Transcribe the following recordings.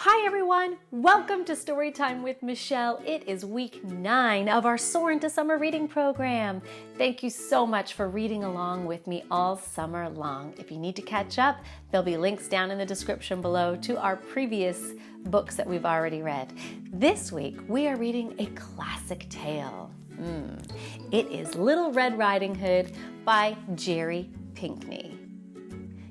Hi everyone, welcome to Story Time with Michele. It is week 9 of our Soar into Summer reading program. Thank you so much for reading along with me all summer long. If you need to catch up, there'll be links down in the description below to our previous books that we've already read. This week, we are reading a classic tale. It is Little Red Riding Hood by Jerry Pinkney.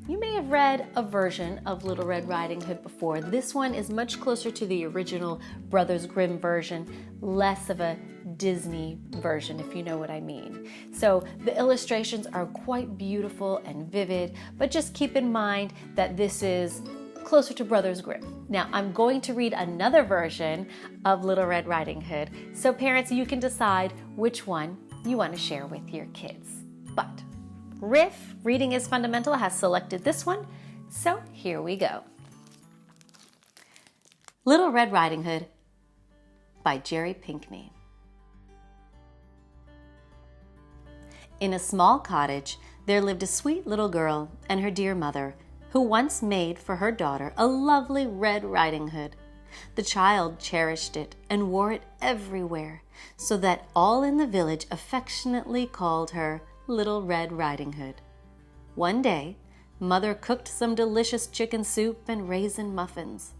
You may have read a version of Little Red Riding Hood before. This one is much closer to the original Brothers Grimm version, less of a Disney version, if you know what I mean. So the illustrations are quite beautiful and vivid, but just keep in mind that this is closer to Brothers Grimm. Now, I'm going to read another version of Little Red Riding Hood, so parents, you can decide which one you want to share with your kids. But Riff, Reading is Fundamental, has selected this one, so here we go. Little Red Riding Hood by Jerry Pinkney. In a small cottage, there lived a sweet little girl and her dear mother, who once made for her daughter a lovely red riding hood. The child cherished it and wore it everywhere, so that all in the village affectionately called her Little Red Riding Hood. One day, Mother cooked some delicious chicken soup and raisin muffins.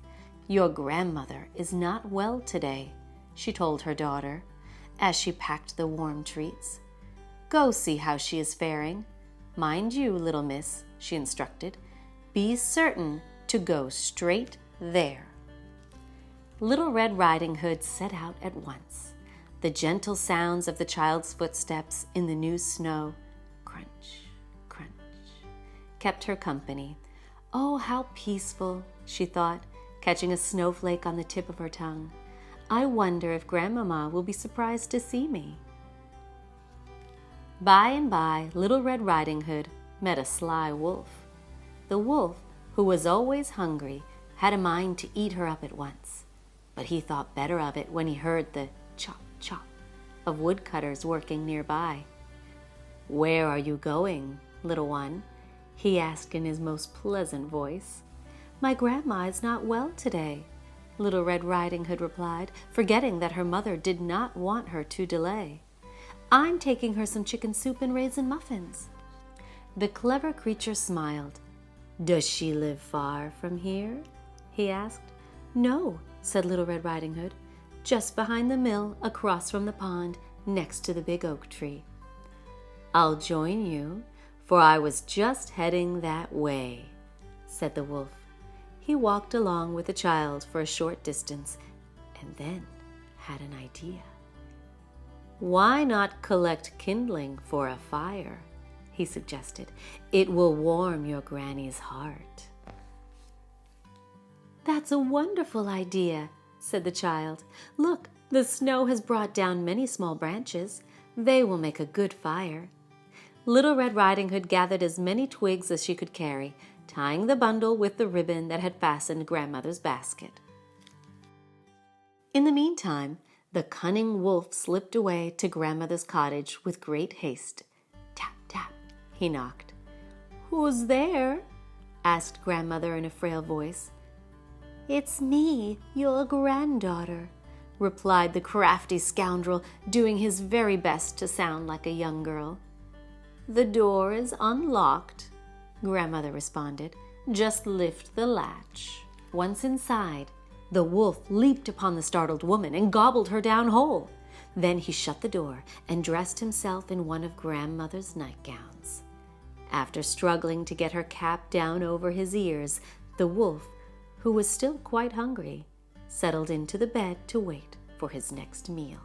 "Your grandmother is not well today," she told her daughter, as she packed the warm treats. "Go see how she is faring. Mind you, little miss," she instructed, "be certain to go straight there." Little Red Riding Hood set out at once. The gentle sounds of the child's footsteps in the new snow, crunch, crunch, kept her company. Oh, how peaceful, she thought, catching a snowflake on the tip of her tongue. I wonder if Grandmama will be surprised to see me. By and by, Little Red Riding Hood met a sly wolf. The wolf, who was always hungry, had a mind to eat her up at once. But he thought better of it when he heard the chop, chop of woodcutters working nearby. "Where are you going, little one?" he asked in his most pleasant voice. "My grandma is not well today," Little Red Riding Hood replied, forgetting that her mother did not want her to delay. "I'm taking her some chicken soup and raisin muffins." The clever creature smiled. "Does she live far from here?" he asked. "No," said Little Red Riding Hood, "just behind the mill, across from the pond, next to the big oak tree." "I'll join you, for I was just heading that way," said the wolf. He walked along with the child for a short distance and then had an idea. "Why not collect kindling for a fire?" he suggested. "It will warm your granny's heart." "That's a wonderful idea," said the child. "Look, the snow has brought down many small branches. They will make a good fire." Little Red Riding Hood gathered as many twigs as she could carry, tying the bundle with the ribbon that had fastened Grandmother's basket. In the meantime, the cunning wolf slipped away to Grandmother's cottage with great haste. Tap, tap, he knocked. "Who's there?" asked Grandmother in a frail voice. "It's me, your granddaughter," replied the crafty scoundrel, doing his very best to sound like a young girl. "The door is unlocked," Grandmother responded. "Just lift the latch." Once inside, the wolf leaped upon the startled woman and gobbled her down whole. Then he shut the door and dressed himself in one of Grandmother's nightgowns. After struggling to get her cap down over his ears, the wolf, who was still quite hungry, settled into the bed to wait for his next meal.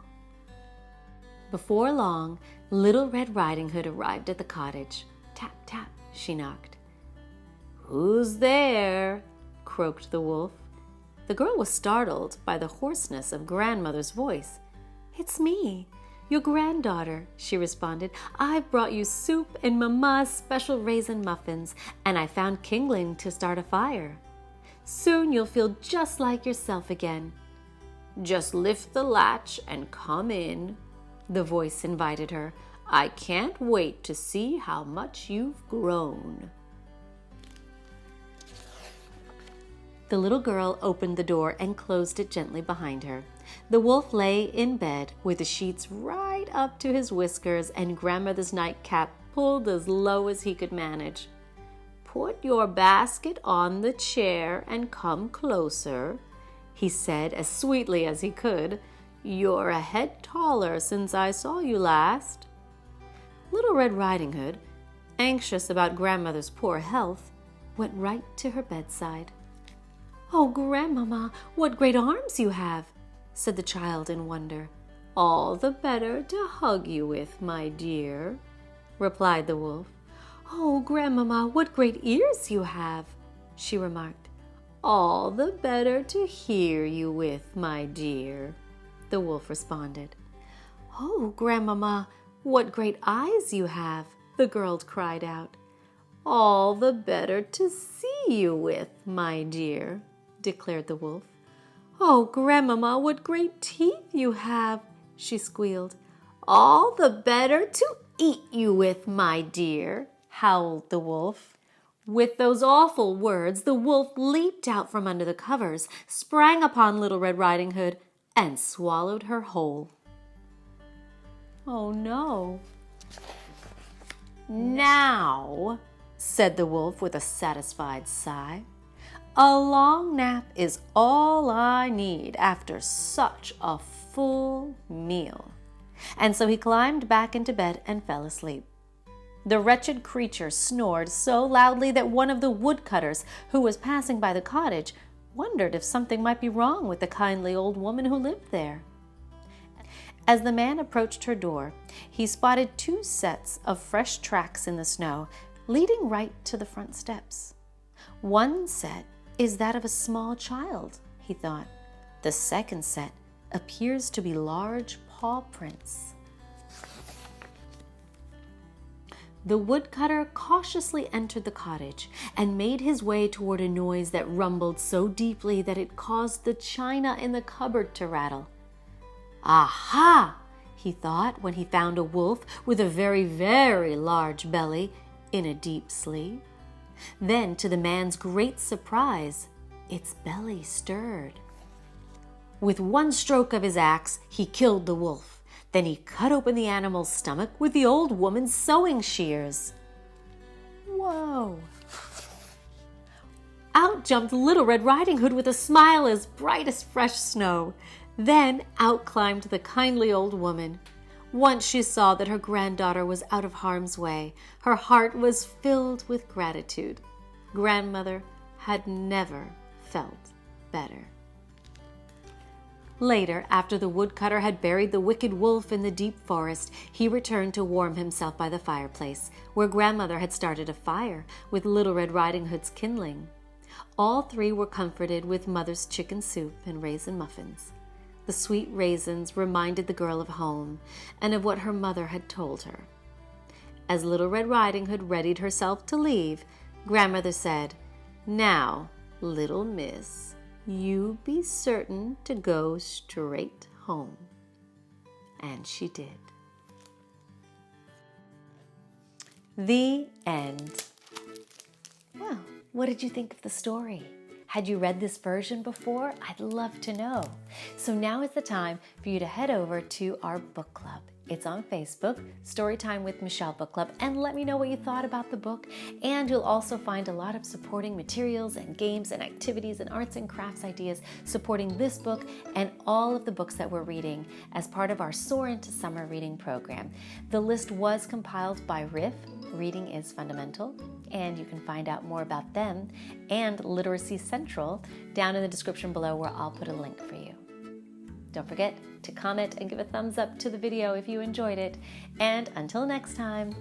Before long, Little Red Riding Hood arrived at the cottage. Tap, tap, she knocked. "Who's there?" croaked the wolf. The girl was startled by the hoarseness of Grandmother's voice. "It's me, your granddaughter," she responded. "I've brought you soup and Mama's special raisin muffins, and I found kindling to start a fire. Soon you'll feel just like yourself again." "Just lift the latch and come in," the voice invited her. "I can't wait to see how much you've grown." The little girl opened the door and closed it gently behind her. The wolf lay in bed with the sheets right up to his whiskers and Grandmother's nightcap pulled as low as he could manage. "Put your basket on the chair and come closer," he said as sweetly as he could. "You're a head taller since I saw you last." Little Red Riding Hood, anxious about Grandmother's poor health, went right to her bedside. "Oh, Grandmama, what great arms you have," said the child in wonder. "All the better to hug you with, my dear," replied the wolf. "Oh, Grandmama, what great ears you have," she remarked. "All the better to hear you with, my dear," the wolf responded. "Oh, Grandmama, what great eyes you have," the girl cried out. "All the better to see you with, my dear," declared the wolf. "Oh, Grandmama, what great teeth you have," she squealed. "All the better to eat you with, my dear," howled the wolf. With those awful words, the wolf leaped out from under the covers, sprang upon Little Red Riding Hood, and swallowed her whole. "Oh, no." "Now," said the wolf with a satisfied sigh, "a long nap is all I need after such a full meal." And so he climbed back into bed and fell asleep. The wretched creature snored so loudly that one of the woodcutters who was passing by the cottage wondered if something might be wrong with the kindly old woman who lived there. As the man approached her door, he spotted 2 sets of fresh tracks in the snow leading right to the front steps. "One set is that of a small child," he thought. "The second set appears to be large paw prints." The woodcutter cautiously entered the cottage and made his way toward a noise that rumbled so deeply that it caused the china in the cupboard to rattle. "Aha!" he thought when he found a wolf with a very, very large belly in a deep sleeve. Then, to the man's great surprise, its belly stirred. With one stroke of his axe, he killed the wolf. Then he cut open the animal's stomach with the old woman's sewing shears. Whoa! Out jumped Little Red Riding Hood with a smile as bright as fresh snow. Then out climbed the kindly old woman. Once she saw that her granddaughter was out of harm's way, her heart was filled with gratitude. Grandmother had never felt better. Later, after the woodcutter had buried the wicked wolf in the deep forest, he returned to warm himself by the fireplace, where Grandmother had started a fire with Little Red Riding Hood's kindling. All 3 were comforted with Mother's chicken soup and raisin muffins. The sweet raisins reminded the girl of home and of what her mother had told her. As Little Red Riding Hood readied herself to leave, Grandmother said, "Now, little miss, you be certain to go straight home." And she did. The end. Well, what did you think of the story? Had you read this version before? I'd love to know. So now is the time for you to head over to our book club. It's on Facebook, Story Time with Michele Book Club, and let me know what you thought about the book. And you'll also find a lot of supporting materials and games and activities and arts and crafts ideas supporting this book and all of the books that we're reading as part of our Soar into Summer reading program. The list was compiled by Riff, Reading is Fundamental, and you can find out more about them and Literacy Central down in the description below, where I'll put a link for you. Don't forget to comment and give a thumbs up to the video if you enjoyed it. And until next time,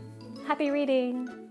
happy reading!